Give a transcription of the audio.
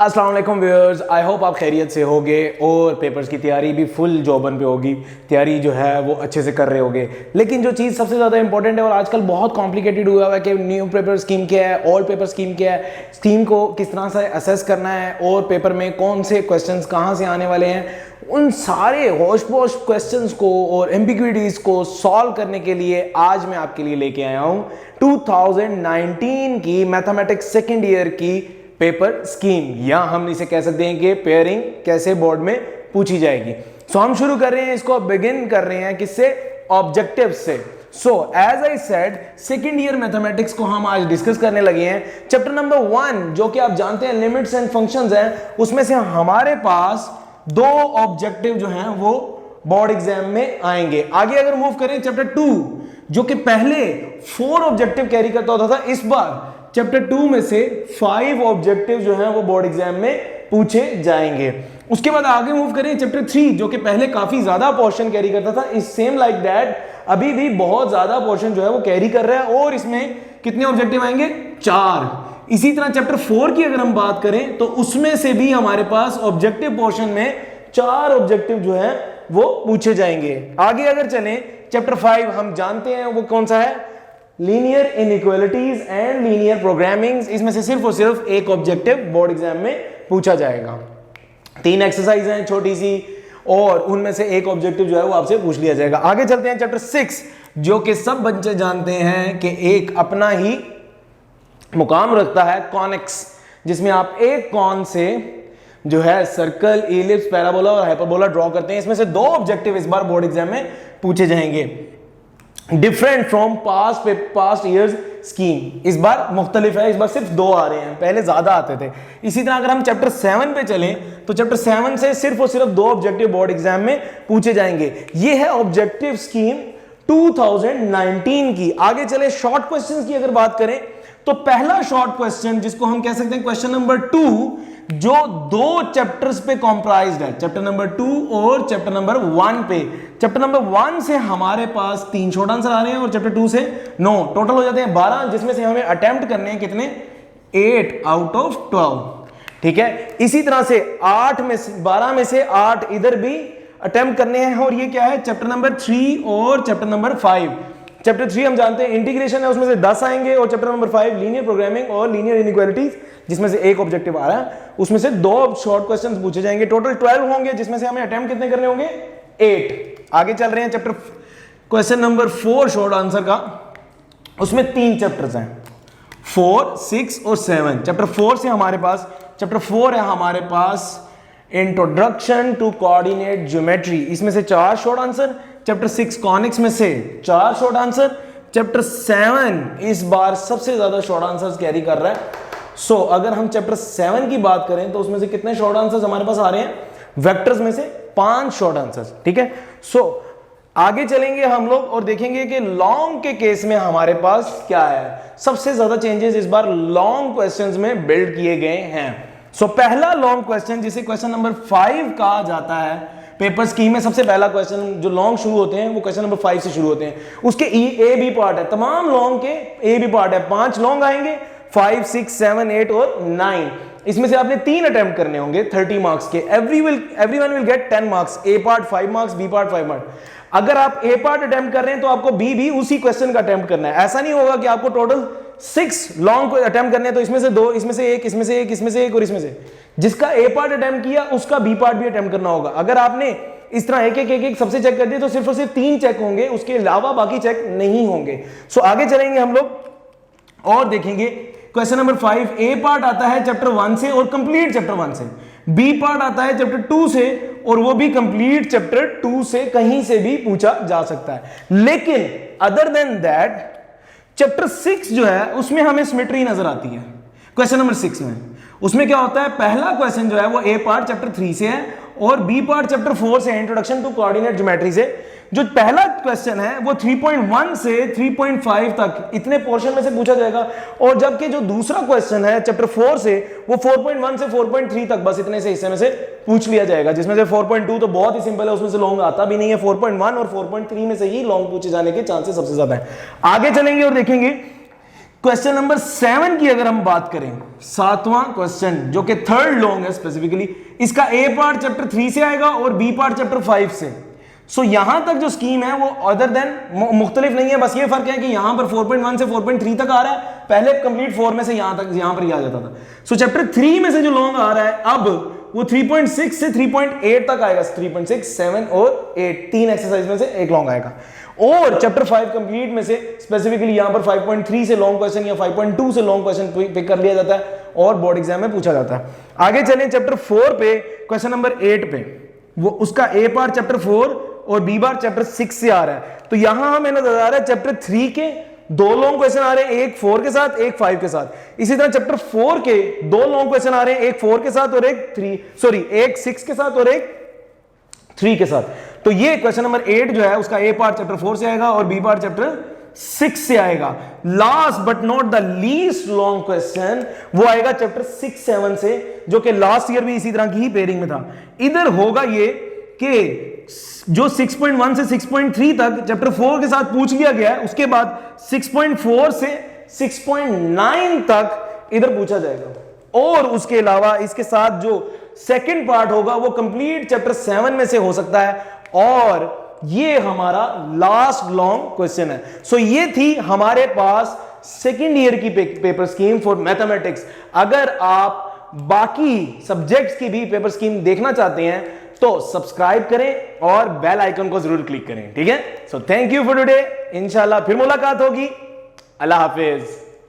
अस्सलाम वालेकुम viewers, I hope आप खैरियत से होगे और पेपर्स की तैयारी भी फुल जोबन पे होगी। तैयारी जो है वो अच्छे से कर रहे होगे। लेकिन जो चीज़ सबसे ज़्यादा इंपॉर्टेंट है और आजकल बहुत कॉम्प्लिकेटेड हुआ है कि न्यू पेपर स्कीम क्या है, ओल्ड पेपर स्कीम क्या है, स्कीम को किस तरह से असेस करना है और पेपर में कौन से क्वेश्चंस कहाँ से आने वाले हैं, उन सारे होश पोश क्वेश्चंस को और एम्बिग्विटीज को सॉल्व करने के लिए आज मैं आपके लिए लेके आया हूँ 2019 की मैथमेटिक्स सेकेंड ईयर की पेपर स्कीम, या हम इसे कह सकते हैं कि पेयरिंग कैसे बोर्ड में पूछी जाएगी। सो हम शुरू कर रहे हैं, इसको बिगिन कर रहे हैं किससे, ऑब्जेक्टिव से। So as I said, second year mathematics को हम आज डिस्कस करने लगे हैं। चैप्टर नंबर 1 जो कि आप जानते हैं लिमिट्स एंड फंक्शंस हैं, उसमें से हमारे पास 2 ऑब्जेक्टिव जो हैं वो बोर्ड एग्जाम में आएंगे। आगे अगर मूव करें, चैप्टर 2 जो कि पहले 4 ऑब्जेक्टिव कैरी करता होता था, इस बार चैप्टर 2 में से 5 ऑब्जेक्टिव जो हैं वो बोर्ड एग्जाम में पूछे जाएंगे। उसके बाद आगे मूव करें, चैप्टर 3 जो कि पहले काफी ज्यादा पोर्शन कैरी करता था, इस सेम लाइक दैट अभी भी बहुत ज्यादा पोर्शन जो है वो कैरी कर रहा है और इसमें कितने ऑब्जेक्टिव आएंगे, 4। इसी तरह चैप्टर 4 की अगर हम बात करें तो उसमें से भी हमारे पास ऑब्जेक्टिव पोर्शन में 4 ऑब्जेक्टिव जो है वो पूछे जाएंगे। आगे अगर चलें, चैप्टर 5 हम जानते हैं वो कौन सा है, linear inequalities and linear programming. इसमें से सिर्फ और सिर्फ एक ऑब्जेक्टिव बोर्ड एग्जाम में पूछा जाएगा। 3 एक्सरसाइज हैं छोटी सी और उनमें से एक ऑब्जेक्टिव जो है वो आपसे पूछ लिया जाएगा। आगे चलते हैं, चैप्टर 6 जो कि सब बच्चे जानते हैं कि एक अपना ही मुकाम रखता है, कॉनिक्स, जिसमें आप एक कॉन से जो है सर्कल, इलिप्स, पैराबोला और हाइपरबोला ड्रॉ करते हैं। इसमें से 2 ऑब्जेक्टिव इस बार बोर्ड एग्जाम में पूछे जाएंगे। Different from past years scheme, इस बार मुख्तलिफ है, इस बार सिर्फ 2 आ रहे हैं, पहले ज्यादा आते थे। इसी तरह अगर हम चैप्टर 7 पे चलें तो चैप्टर 7 से सिर्फ और सिर्फ 2 ऑब्जेक्टिव बोर्ड एग्जाम में पूछे जाएंगे। ये है ऑब्जेक्टिव स्कीम 2019 की। आगे चले, शॉर्ट क्वेश्चंस की अगर बात करें तो पहला शॉर्ट क्वेश्चन जिसको हम कह सकते हैं क्वेश्चन नंबर 2, जो 2 चैप्टर्स पे कॉम्प्राइज्ड है, चैप्टर नंबर 2 और चैप्टर नंबर 1 पे। चैप्टर नंबर 1 से हमारे पास 3 शॉर्ट आंसर आ रहे हैं और चैप्टर 2 से 9, टोटल हो जाते हैं 12, जिसमें से हमें अटेम्प्ट करने हैं कितने, 8 आउट ऑफ 12। ठीक है, इसी तरह से 12 में से 8 इधर भी अटेम्प्ट करने हैं। और ये क्या है, चैप्टर नंबर 3 और चैप्टर नंबर 5। चैप्टर 3 हम जानते हैं इंटीग्रेशन है, उसमें से 10 आएंगे, और चैप्टर नंबर 5 लीनियर प्रोग्रामिंग और लीनियर इनइक्वालिटीज, जिसमें से एक ऑब्जेक्टिव आ रहा है, उसमें से 2 शॉर्ट क्वेश्चंस पूछे जाएंगे। टोटल 12 होंगे, जिसमें से हमें अटेम्प्ट कितने करने होंगे, 8। आगे चल रहे हैं, chapter question number 4 short answer का, उसमें 3 चैप्टर्स हैं, 4, 6 और 7। चैप्टर 4 से हमारे पास, चैप्टर 4 है हमारे पास इंट्रोडक्शन टू कोऑर्डिनेट ज्योमेट्री, इसमें से 4 शॉर्ट आंसर। चैप्टर 6 कॉनिक्स में से 4 शॉर्ट आंसर। चैप्टर 7 इस बार सबसे ज्यादा शॉर्ट आंसर्स कैरी कर रहा है। सो अगर हम चैप्टर 7 की बात करें तो उसमें से कितने शॉर्ट आंसर्स हमारे पास आ रहे हैं, वेक्टर्स में से 5 शॉर्ट आंसर्स। ठीक है, सो आगे चलेंगे हम लोग और देखेंगे कि लॉन्ग के केस में हमारे पास क्या है। सबसे ज्यादा चेंजेस इस बार लॉन्ग क्वेश्चंस में बिल्ड किए गए हैं। सो पहला लॉन्ग क्वेश्चन, जिसे क्वेश्चन नंबर 5 कहा जाता है पेपर स्कीम में, सबसे पहला क्वेश्चन जो लॉन्ग शुरू होते हैं वो क्वेश्चन नंबर 5 से शुरू होते हैं। उसके ए बी पार्ट है, तमाम लॉन्ग के ए बी पार्ट है, 5 लॉन्ग आएंगे, 5, 6, 7, 8 और 9। इसमें से आपने 3 अटेम्प्ट करने होंगे 30 मार्क्स के। Everyone will get 10 marks, A part 5 marks, B part 5 marks. अगर आप ए पार्ट अटेम्प्ट कर रहे हैं तो आपको बी भी उसी क्वेश्चन का अटेम्प्ट करना है। ऐसा नहीं होगा कि आपको टोटल 6 लॉन्ग अटेम्प्ट करने हैं तो इसमें से 2, इसमें से 1, इसमें से 1, इसमें से 1 और इसमें से, जिसका ए पार्ट अटेम्प्ट किया उसका बी पार्ट भी अटेम्प्ट करना होगा। अगर आपने इस तरह एक सबसे चेक कर दिए तो सिर्फ और सिर्फ 3 चेक होंगे, उसके अलावा बाकी चेक नहीं होंगे। सो आगे चलेंगे हम लोग और देखेंगे क्वेश्चन नंबर 5, ए पार्ट आता है चैप्टर 1 से और कंप्लीट चैप्टर 1 से, बी पार्ट आता है चैप्टर 2 से और वो भी कंप्लीट चैप्टर 2 से, कहीं से भी पूछा जा सकता है। लेकिन अदर देन दैट चैप्टर 6 जो है उसमें हमें सिमेट्री नजर आती है। क्वेश्चन नंबर 6 में उसमें क्या होता है, पहला क्वेश्चन जो है वो ए पार्ट चैप्टर 3 से है और बी पार्ट चैप्टर 4 से है, इंट्रोडक्शन टू कोऑर्डिनेट ज्योमेट्री से। जो पहला क्वेश्चन है वो 3.1 से 3.5 तक इतने पोर्शन में से पूछा जाएगा, और जबकि जो दूसरा क्वेश्चन है चैप्टर 4 से वो 4.1 से 4.3 तक बस इतने से हिस्से में से पूछ लिया जाएगा, जिसमें से 4.2 तो बहुत ही सिंपल है, उसमें से लॉन्ग आता भी नहीं है। 4.1 और 4.3 में से ही लॉन्ग पूछे जाने के चांसेस सबसे ज्यादा है। आगे चलेंगे और देखेंगे क्वेश्चन नंबर 7 की अगर हम बात करें, 7वां क्वेश्चन जो कि थर्ड लॉन्ग है स्पेसिफिकली, इसका ए पार्ट चैप्टर 3 से आएगा और बी पार्ट चैप्टर 5 से। सो यहां तक जो स्कीम है वो अदर देन मुख्तलिफ नहीं है, बस ये फर्क है कि यहां पर 4.1 से 4.3 तक आ रहा है, पहले कंप्लीट 4 में से यहां तक यहां पर ही आ जाता था। सो चैप्टर 3 में से जो लॉन्ग आ रहा है अब वो 3.6 से 3.8 तक आएगा। 3.6, 7 और 8 तीन एक्सरसाइज में से एक लॉन्ग आएगा। और चैप्टर 5 कंप्लीट में से स्पेसिफिकली यहां पर 5.3 से लॉन्ग क्वेश्चन या 5.2 से लॉन्ग क्वेश्चन पिक कर लिया जाता है और बोर्ड एग्जाम में पूछा जाता है। आगे चलें चैप्टर 4 पे, क्वेश्चन नंबर 8 पे, वो उसका ए पार्ट चैप्टर 4 और बी पार्ट चैप्टर 6 से आ रहा है। तो यहां हमें नजर आ रहा है चैप्टर 3 के दो लॉन्ग क्वेश्चन आ रहे हैं, एक 4 के साथ एक 5 के साथ। इसी तरह चैप्टर 4 के दो लॉन्ग क्वेश्चन आ रहे हैं, एक 4 के साथ और एक 6 के साथ और एक 3 के साथ। तो ये क्वेश्चन नंबर 8 जो है उसका ए पार्ट चैप्टर 4 से आएगा और बी पार्ट चैप्टर 6 से आएगा। Last but not the least long question वो आएगा चैप्टर 6, 7 से, जो कि लास्ट ईयर भी इसी तरह की ही पेयरिंग में था। इधर होगा ये कि जो 6.1 से 6.3 तक चैप्टर 4 के साथ पूछ लिया गया है, उसके बाद 6.4 से 6.9 तक इधर पूछा जाएगा। और उसके अलावा इसके साथ जो सेकंड पार्ट होगा वो कंप्लीट चैप्टर 7 में से हो सकता है और ये हमारा लास्ट लॉन्ग क्वेश्चन है। सो ये थी हमारे पास सेकेंड ईयर की पेपर स्कीम फॉर मैथमेटिक्स। अगर आप बाकी सब्जेक्ट्स की भी पेपर स्कीम देखना चाहते हैं तो सब्सक्राइब करें और बेल आइकन को जरूर क्लिक करें, ठीक है। So thank you for today, इंशाल्लाह फिर मुलाकात होगी। अल्लाह हाफिज।